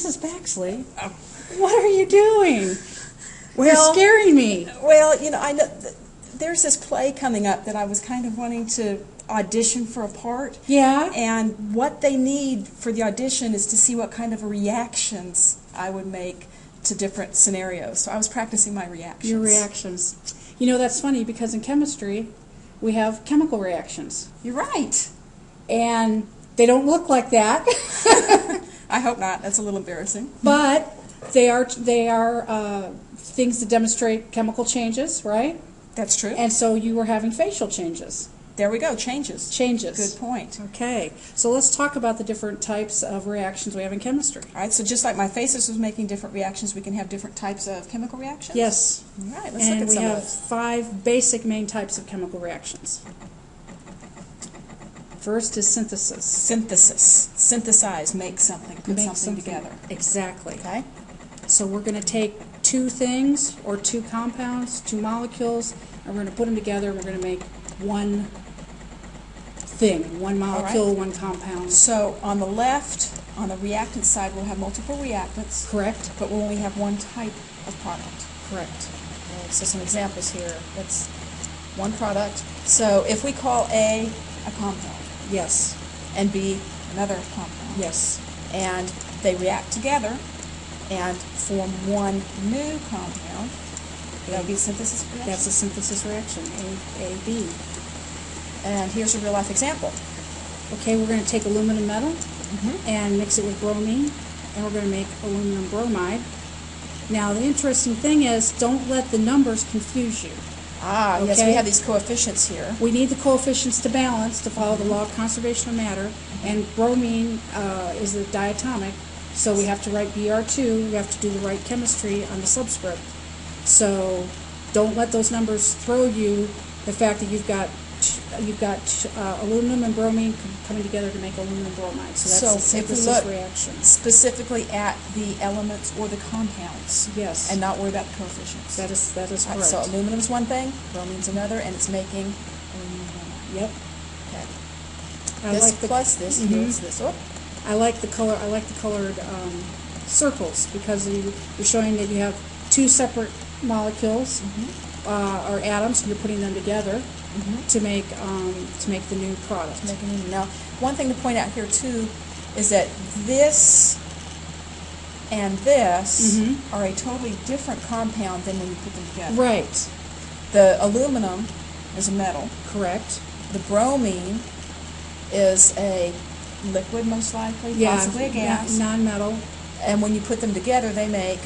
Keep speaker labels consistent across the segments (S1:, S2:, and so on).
S1: Mrs. Baxley, what are you doing?
S2: Well,
S1: You're scaring me.
S2: Well, I know there's this play coming up that I was kind of wanting to audition for a part.
S1: Yeah?
S2: And what they need for the audition is to see what kind of reactions I would make to different scenarios. So I was practicing my reactions.
S1: Your reactions. That's funny because in chemistry, we have chemical reactions.
S2: You're right.
S1: And they don't look like that.
S2: I hope not. That's a little embarrassing.
S1: But they are things that demonstrate chemical changes, right?
S2: That's true.
S1: And so you were having facial changes.
S2: There we go. Changes.
S1: Changes.
S2: Good point.
S1: Okay. So let's talk about the different types of reactions we have in chemistry.
S2: All right. So just like my faces was making different reactions, we can have different types of chemical reactions?
S1: Yes.
S2: All right. Let's look at some of those.
S1: And we have 5 basic main types of chemical reactions. First is synthesis.
S2: Synthesis. Synthesize. Make something. Put
S1: Make
S2: something together.
S1: Exactly.
S2: Okay.
S1: So we're going to take 2 things or 2 compounds, 2 molecules, and we're going to put them together and we're going to make one thing, one molecule,
S2: right.
S1: one compound.
S2: So on the left, on the reactant side, we'll have multiple reactants,
S1: Correct?
S2: but we'll only have one type of product.
S1: Correct.
S2: Okay, so some examples here. That's one product. So if we call A a compound
S1: Yes.
S2: and B another compound,
S1: Yes.
S2: and they react together and form one new compound, that would be a synthesis reaction.
S1: That's a synthesis reaction, A, B.
S2: And here's a real-life example.
S1: Okay, we're going to take aluminum metal
S2: Mm-hmm.
S1: and mix it with bromine, and we're going to make aluminum bromide. Now, the interesting thing is, don't let the numbers confuse you.
S2: Ah, yes,
S1: Okay.
S2: we have these coefficients here.
S1: We need the coefficients to balance to follow the law of conservation of matter, and bromine is a diatomic, so we have to write Br2, we have to do the right chemistry on the subscript. So don't let those numbers throw you, the fact that you've got aluminum and bromine coming together to make aluminum bromide. So that's
S2: So
S1: a
S2: if we
S1: synthesis
S2: look
S1: reaction.
S2: specifically at the elements or the compounds,
S1: Yes,
S2: and not worry about the coefficients.
S1: that is
S2: All right,
S1: correct.
S2: so aluminum's one thing, bromine's another, and it's making aluminum bromide.
S1: Yep.
S2: Okay.
S1: I
S2: This
S1: like the
S2: plus this
S1: Mhm.
S2: yields this. Oh,
S1: I like the color. I like the colored circles because you're showing that you have 2 separate molecules or atoms, and you're putting them together to make the new product.
S2: making aluminum. Now, one thing to point out here too is that this and this are a totally different compound than when you put them together.
S1: Right.
S2: The aluminum is a metal.
S1: Correct.
S2: The bromine is a liquid, most likely, possibly a gas.
S1: Non-metal,
S2: And when you put them together, they make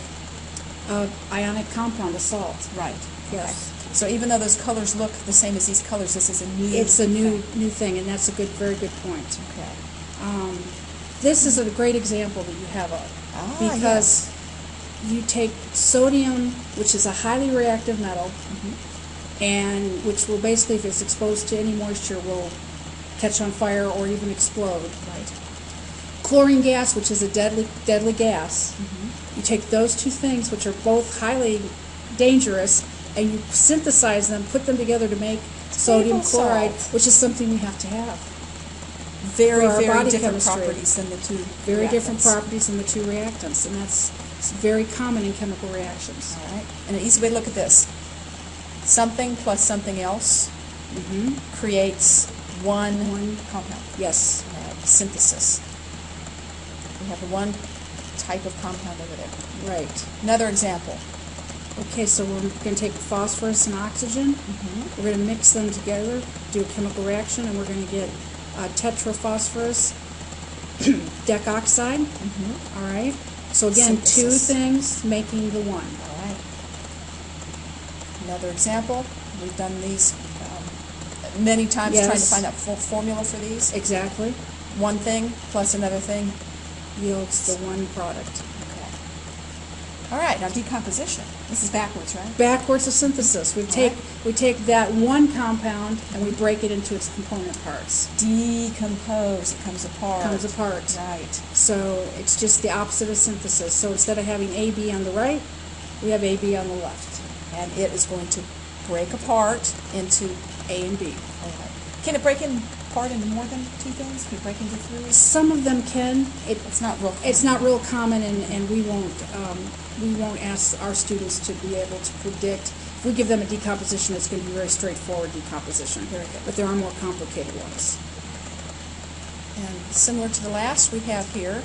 S1: ionic compound, a salt.
S2: right.
S1: Yes.
S2: So even though those colors look the same as these colors, this is a new.
S1: It's a
S2: thing.
S1: new thing, and that's a very good point.
S2: Okay.
S1: This is a great example that you have of
S2: Ah,
S1: because you take sodium, which is a highly reactive metal, and which will basically, if it's exposed to any moisture, will catch on fire or even explode.
S2: Right.
S1: Chlorine gas, which is a deadly gas, you take those 2 things, which are both highly dangerous, and you synthesize them, put them together to make sodium
S2: Table
S1: chloride,
S2: salt.
S1: which is something we have to have.
S2: Very,
S1: For our
S2: very
S1: body
S2: different
S1: chemistry.
S2: properties than the two.
S1: Very different
S2: reactants.
S1: properties in the 2 reactants, and that's very common in chemical reactions.
S2: All right. And an easy way to look at this: something plus something else creates one compound.
S1: Yes.
S2: Synthesis. We have the one type of compound over there.
S1: Right.
S2: Another example.
S1: Okay, so we're going to take phosphorus and oxygen. We're going to mix them together, do a chemical reaction, and we're going to get tetraphosphorus decoxide. All right. So again,
S2: Synthesis.
S1: 2 things making the one.
S2: All right. Another example. We've done these many times,
S1: Yes.
S2: trying to find out formula for these.
S1: Exactly.
S2: One thing plus another thing.
S1: Yields the one product.
S2: Okay. All right. Now decomposition. This is backwards, right?
S1: Backwards of synthesis. We take that one compound and we break it into its component parts.
S2: Decompose. It comes apart.
S1: Comes apart.
S2: Right.
S1: So it's just the opposite of synthesis. So instead of having AB on the right, we have AB on the left.
S2: And it is going to break apart into
S1: A and B.
S2: All right. Can it break in apart into more than two things? Can you break into three?
S1: Some of them can.
S2: It's not real.
S1: It's not real common, and we won't ask our students to be able to predict. If we give them a decomposition, it's going to be very straightforward decomposition.
S2: Very good.
S1: But there are more complicated ones.
S2: And similar to the last, we have here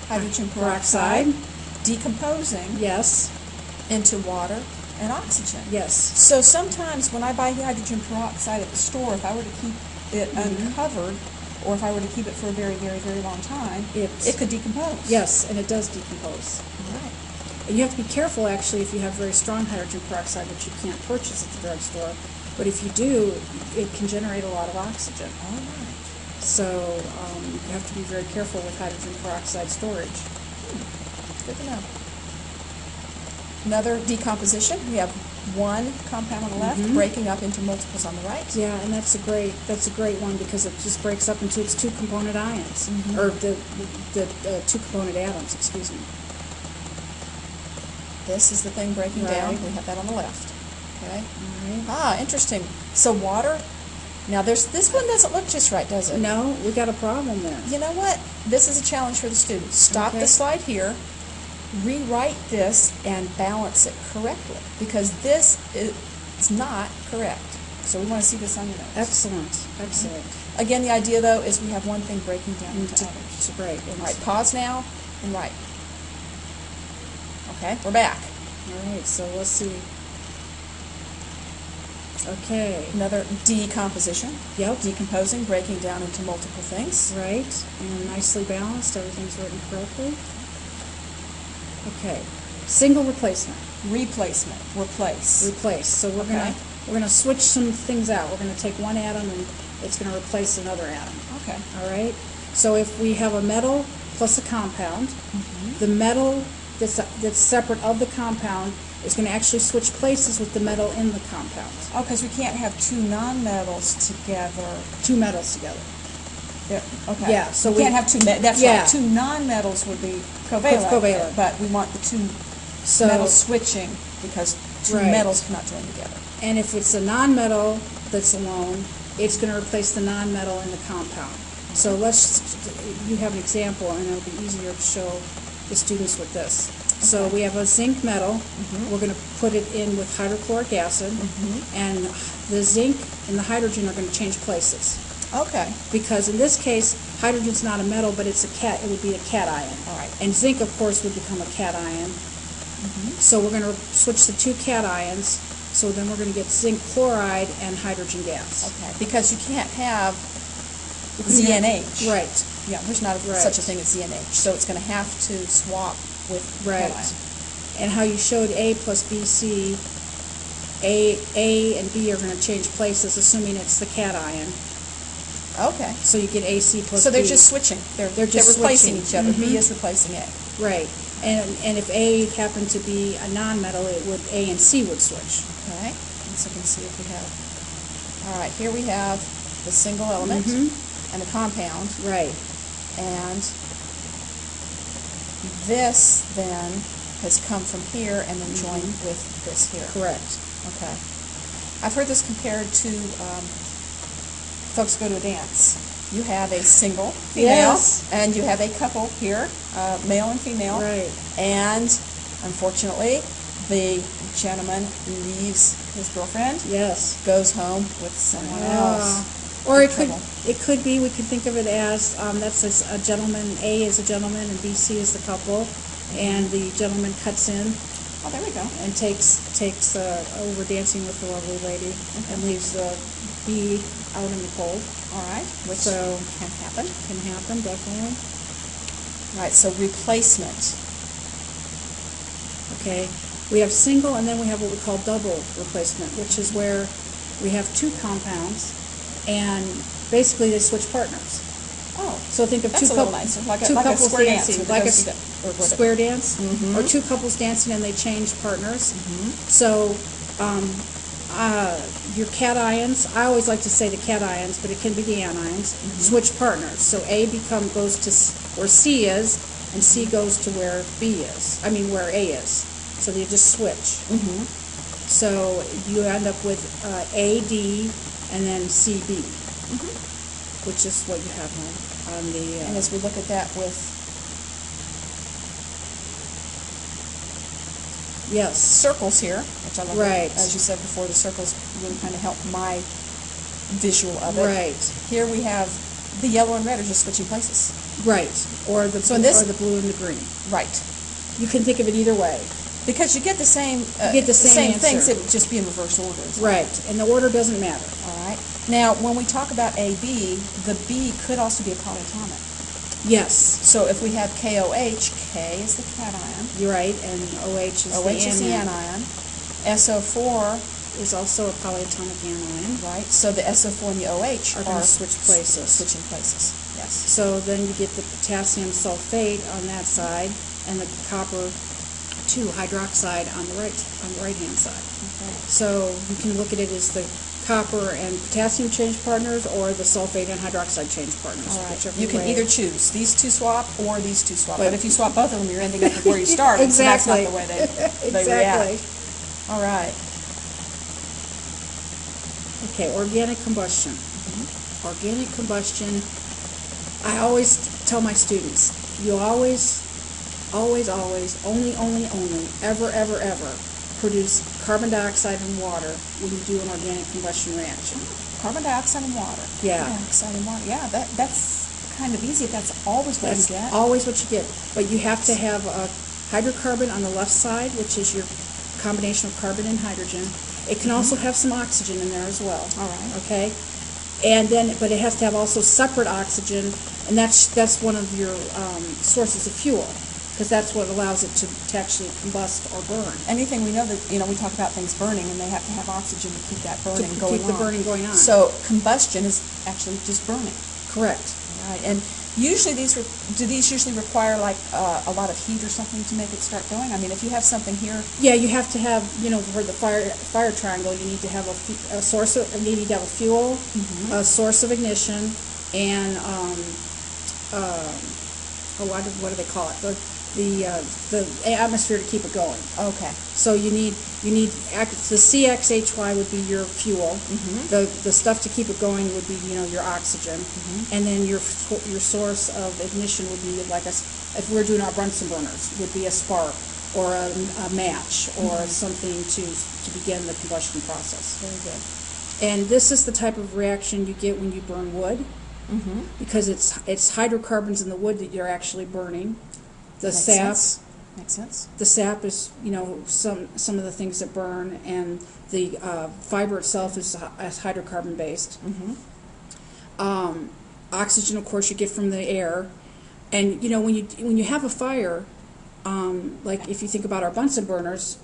S2: hydrogen
S1: Peroxide.
S2: peroxide decomposing
S1: Yes.
S2: into water and oxygen.
S1: Yes.
S2: So sometimes when I buy hydrogen peroxide at the store, if I were to keep it uncovered, or if I were to keep it for a very, very, very long time, it could decompose.
S1: Yes, and it does decompose.
S2: All right.
S1: And you have to be careful, actually, if you have very strong hydrogen peroxide, which you can't purchase at the drugstore. But if you do, it can generate a lot of oxygen.
S2: All right.
S1: So you have to be very careful with hydrogen peroxide storage.
S2: Good to know. Another decomposition. We have one compound on the left breaking up into multiples on the right.
S1: Yeah, and that's a great one because it just breaks up into its two component ions, or the two component atoms. Excuse me.
S2: This is the thing breaking down.
S1: Right.
S2: We have that on the left. Okay.
S1: All right.
S2: Ah, interesting. So water. Now this one doesn't look just right, does it?
S1: No, we got a problem there.
S2: You know what? This is a challenge for the students. Stop
S1: Okay.
S2: the slide here, rewrite this, and balance it correctly, because this is not correct. So we want to see this on your notes.
S1: Excellent, excellent.
S2: Again, the idea, though, is we have one thing breaking down into
S1: To
S2: others.
S1: break.
S2: All right, pause now and write. Okay, we're back.
S1: All right, so let's see. Okay.
S2: Another decomposition.
S1: Yep.
S2: Decomposing, breaking down into multiple things.
S1: Right, and nicely balanced. Everything's written correctly. Okay. Single replacement.
S2: Replacement, replace.
S1: Replace. So we're
S2: Okay.
S1: gonna switch some things out. We're gonna take one atom and it's gonna replace another atom.
S2: Okay.
S1: All right. So if we have a metal plus a compound, the metal that's separate of the compound is going to actually switch places with the metal in the compound.
S2: Oh, because we can't have two nonmetals together.
S1: Two metals together.
S2: Yeah, okay.
S1: Yeah, so
S2: we
S1: we-
S2: can't have two. That's
S1: Yeah.
S2: right. Two nonmetals would be covalent.
S1: Covalent.
S2: But we want the two
S1: So
S2: metals switching because two
S1: Right.
S2: metals cannot join together.
S1: and if it's a nonmetal that's alone, it's going to replace the nonmetal in the compound. So you have an example, and it'll be easier to show the students with this. So we have a zinc metal. We're going to put it in with hydrochloric acid, and the zinc and the hydrogen are going to change places.
S2: Okay.
S1: Because in this case, hydrogen's not a metal, but it would be a cation.
S2: All right.
S1: And zinc, of course, would become a cation. So we're going to switch the two cations. So then we're going to get zinc chloride and hydrogen gas.
S2: Okay. Because you can't have ZNH.
S1: Right,
S2: Yeah. There's not
S1: Right.
S2: such a thing as ZNH. So it's going to have to swap with
S1: right.
S2: cation.
S1: And how you showed A plus BC, A and B are going to change places, assuming it's the cation.
S2: Okay.
S1: So you get AC plus
S2: So they're
S1: B.
S2: just switching. They're
S1: just
S2: replacing
S1: switching.
S2: each other. B
S1: Mhm.
S2: is replacing A.
S1: Right. And if A happened to be a nonmetal, A and C would switch.
S2: Okay, and so we can see if we have, all right, here we have the single element and the compound,
S1: Right.
S2: and this then has come from here and then joined with this here.
S1: Correct.
S2: Okay. I've heard this compared to folks go to a dance. You have a single female,
S1: Yes.
S2: and you have a couple here, male and female.
S1: Right.
S2: And unfortunately, the gentleman leaves his girlfriend,
S1: Yes.
S2: goes home with someone else.
S1: Or
S2: In trouble.
S1: it could be, we could think of it as, that's a gentleman, A is a gentleman and BC is the couple, and the gentleman cuts in
S2: Oh, there we go.
S1: and takes over dancing with the lovely lady and leaves the B out in the cold.
S2: All right, which
S1: So-
S2: can happen.
S1: Can happen, definitely.
S2: All right, so replacement.
S1: Okay. We have single, and then we have what we call double replacement, which is where we have two compounds, and basically they switch partners.
S2: Oh,
S1: So think of
S2: That's
S1: two
S2: a little
S1: couples,
S2: nicer, like a-
S1: two
S2: like a
S1: couples
S2: square dance
S1: dancing,
S2: with the
S1: like a
S2: ghosty duck, or whatever.
S1: square dance, or two couples dancing and they change partners. So your cations, I always like to say the cations, but it can be the anions, switch partners. So A goes to where C is, and C goes to where B is. I mean where A is. So they just switch. So you end up with AD and then CB. which is what you have on the.
S2: And as we look at that with
S1: Yes.
S2: circles here, which I love,
S1: Right.
S2: as you said before, the circles really kind of help my visual of it.
S1: Right.
S2: Here we have the yellow and red are just switching places.
S1: Right. Or the
S2: So in this-
S1: or the blue and the green.
S2: Right.
S1: You can think of it either way.
S2: Because you get the same,
S1: You get the same
S2: things,
S1: answer.
S2: it would just be in reverse order.
S1: Right. And the order doesn't matter.
S2: All right. Now, when we talk about AB, the B could also be a polyatomic.
S1: Yes.
S2: So if we have KOH, K is the cation,
S1: You're right. And OH is
S2: OH is the anion, SO4,
S1: is also a polyatomic anion.
S2: right? So the SO4 and the OH
S1: Are gonna switch places.
S2: Switching places, yes.
S1: So then you get the potassium sulfate on that side and the copper 2 hydroxide on the right-hand side.
S2: Okay.
S1: So you can look at it as the copper and potassium change partners or the sulfate and hydroxide change partners.
S2: All right.
S1: whichever
S2: You can
S1: way.
S2: either choose these two swap or these two swap.
S1: But-
S2: But if you swap both of them, you're ending up with where you started.
S1: Exactly.
S2: So that's not the way they
S1: Exactly.
S2: react. All right.
S1: Okay, organic combustion. Organic combustion, I always tell my students, you always, only, ever produce carbon dioxide and water when you do an organic combustion reaction.
S2: Carbon dioxide and water.
S1: Yeah.
S2: Carbon dioxide and water. Yeah, that's kind of easy if that's always what you
S1: That's
S2: get.
S1: always what you get. But you have to have a hydrocarbon on the left side, which is your combination of carbon and hydrogen. It can also have some oxygen in there as well.
S2: All right.
S1: Okay? And then, but it has to have also separate oxygen, and that's one of your sources of fuel, because that's what allows it to actually combust or burn.
S2: Anything we know that, we talk about things burning and they have to have oxygen to keep that burning
S1: To
S2: going
S1: keep the
S2: on.
S1: burning going on.
S2: So combustion is actually just burning.
S1: Correct.
S2: Right. And usually do these usually require like a lot of heat or something to make it start going? I mean, if you have something here,
S1: Yeah, you have to have, for the fire triangle, you need to have a source of, you need to have a fuel, a source of ignition, and what do they call it? The atmosphere to keep it going.
S2: okay.
S1: So you need the CXHY would be your fuel. The stuff to keep it going would be your oxygen, and then your source of ignition would be like if we're doing our Bunsen burners, would be a spark or a match or something to begin the combustion process.
S2: Very good.
S1: And this is the type of reaction you get when you burn wood, because it's hydrocarbons in the wood that you're actually burning. The
S2: Makes
S1: sap.
S2: sense. Makes sense.
S1: The sap is, some of the things that burn, and the fiber itself is hydrocarbon based. Oxygen, of course, you get from the air, and when you have a fire, like if you think about our Bunsen burners,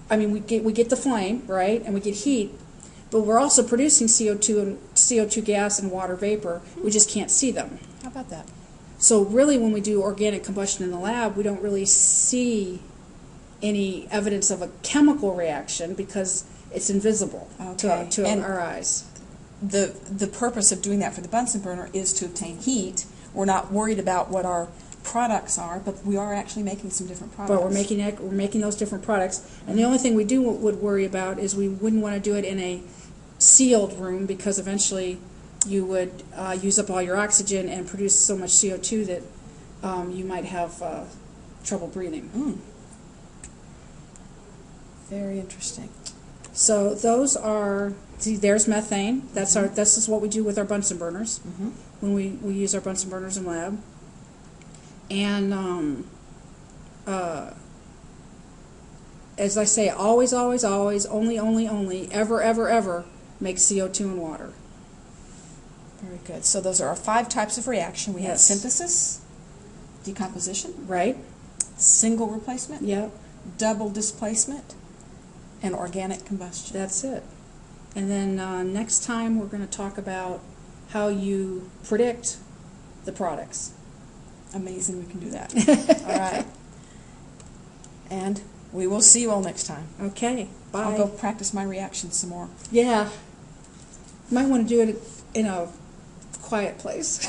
S1: I mean we get the flame, right, and we get heat, but we're also producing CO2 gas and water vapor. We just can't see them.
S2: How about that?
S1: So really, when we do organic combustion in the lab, we don't really see any evidence of a chemical reaction because it's invisible
S2: Okay.
S1: to
S2: And
S1: our eyes.
S2: The purpose of doing that for the Bunsen burner is to obtain heat. We're not worried about what our products are, but we are actually making some different products.
S1: But we're making those different products, and the only thing we would worry about is we wouldn't want to do it in a sealed room, because eventually you would use up all your oxygen and produce so much CO2 that you might have trouble breathing.
S2: Very interesting.
S1: So those are, there's methane. This is what we do with our Bunsen burners when we use our Bunsen burners in lab. And as I say, always, only, ever make CO2 and water.
S2: Very good. So those are our 5 types of reaction. We have
S1: Yes.
S2: synthesis, decomposition,
S1: Right?
S2: single replacement,
S1: Yep.
S2: double displacement, and organic combustion.
S1: That's it. And then next time we're going to talk about how you predict the products.
S2: Amazing we can do that. All right. And we will see you all next time.
S1: Okay. Bye.
S2: I'll go practice my reactions some more.
S1: Yeah. Might want to do it in a quiet place.